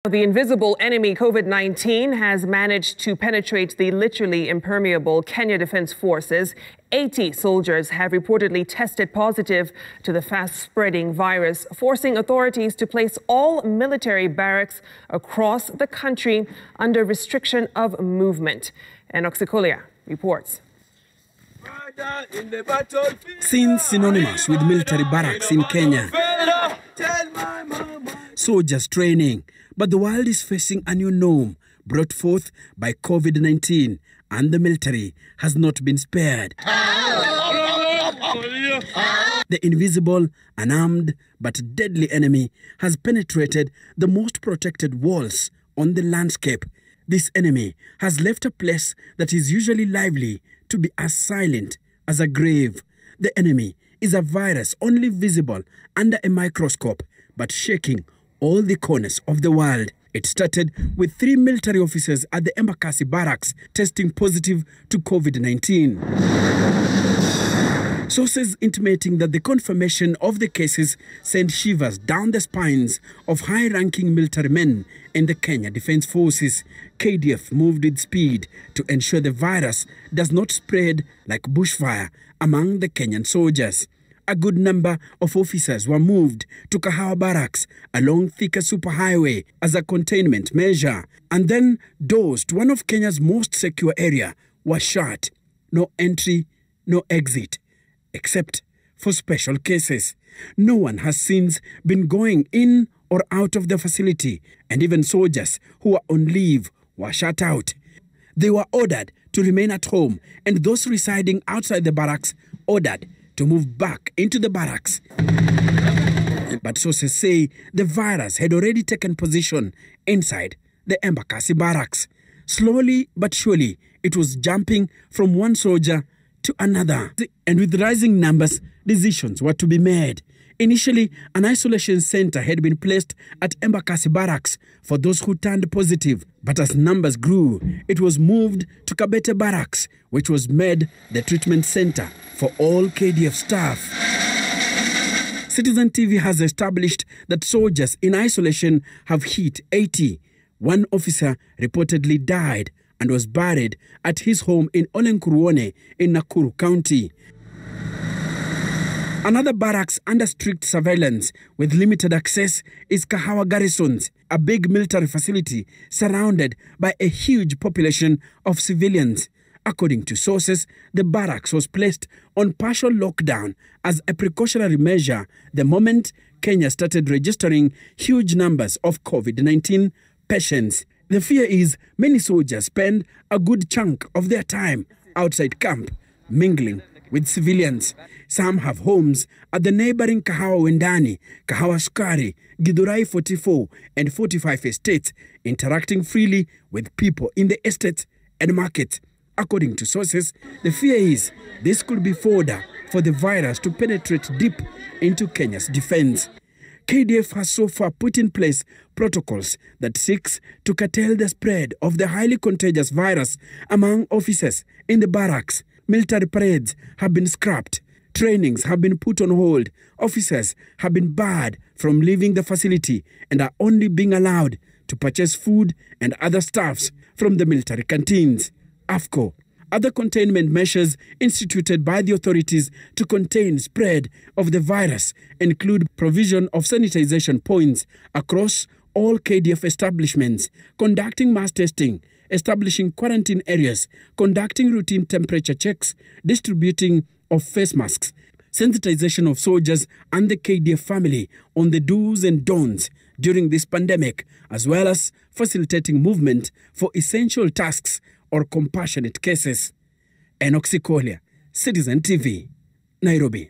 The invisible enemy COVID-19 has managed to penetrate the literally impermeable Kenya Defense Forces. 80 soldiers have reportedly tested positive to the fast-spreading virus, forcing authorities to place all military barracks across the country under restriction of movement. And Oxycolia reports. Scenes synonymous with military barracks in Kenya. Soldiers training. But the world is facing a new norm brought forth by COVID-19, and the military has not been spared. The invisible, unarmed, but deadly enemy has penetrated the most protected walls on the landscape. This enemy has left a place that is usually lively to be as silent as a grave. The enemy is a virus only visible under a microscope, but shaking all the corners of the world. It started with 3 military officers at the Embakasi barracks testing positive to COVID-19. Sources intimating that the confirmation of the cases sent shivers down the spines of high-ranking military men in the Kenya Defense Forces. KDF moved with speed to ensure the virus does not spread like bushfire among the Kenyan soldiers. A good number of officers were moved to Kahawa Barracks along Thika Superhighway as a containment measure. And then doors to one of Kenya's most secure area were shut. No entry, no exit, except for special cases. No one has since been going in or out of the facility, and even soldiers who were on leave were shut out. They were ordered to remain at home, and those residing outside the barracks ordered to move back into the barracks. But sources say the virus had already taken position inside the Embakasi barracks. Slowly but surely, it was jumping from one soldier to another. And with rising numbers, decisions were to be made. Initially, an isolation center had been placed at Embakasi barracks for those who turned positive. But as numbers grew, it was moved to Kabete barracks, which was made the treatment center for all KDF staff. Citizen TV has established that soldiers in isolation have hit 80. One officer reportedly died and was buried at his home in Olenkuruone in Nakuru County. Another barracks under strict surveillance with limited access is Kahawa Garrisons, a big military facility surrounded by a huge population of civilians. According to sources, the barracks was placed on partial lockdown as a precautionary measure the moment Kenya started registering huge numbers of COVID-19 patients. The fear is many soldiers spend a good chunk of their time outside camp, mingling with civilians. Some have homes at the neighboring Kahawa Wendani, Kahawa Sukari, Githurai 44 and 45 estates, interacting freely with people in the estates and markets. According to sources, the fear is this could be fodder for the virus to penetrate deep into Kenya's defense. KDF has so far put in place protocols that seeks to curtail the spread of the highly contagious virus among officers in the barracks. Military parades have been scrapped. Trainings have been put on hold. Officers have been barred from leaving the facility and are only being allowed to purchase food and other stuffs from the military canteens. AFCO. Other containment measures instituted by the authorities to contain spread of the virus include provision of sanitization points across all KDF establishments, conducting mass testing, establishing quarantine areas, conducting routine temperature checks, distributing of face masks, sensitization of soldiers and the KDF family on the do's and don'ts during this pandemic, as well as facilitating movement for essential tasks or compassionate cases. Oxycolia, Citizen TV, Nairobi.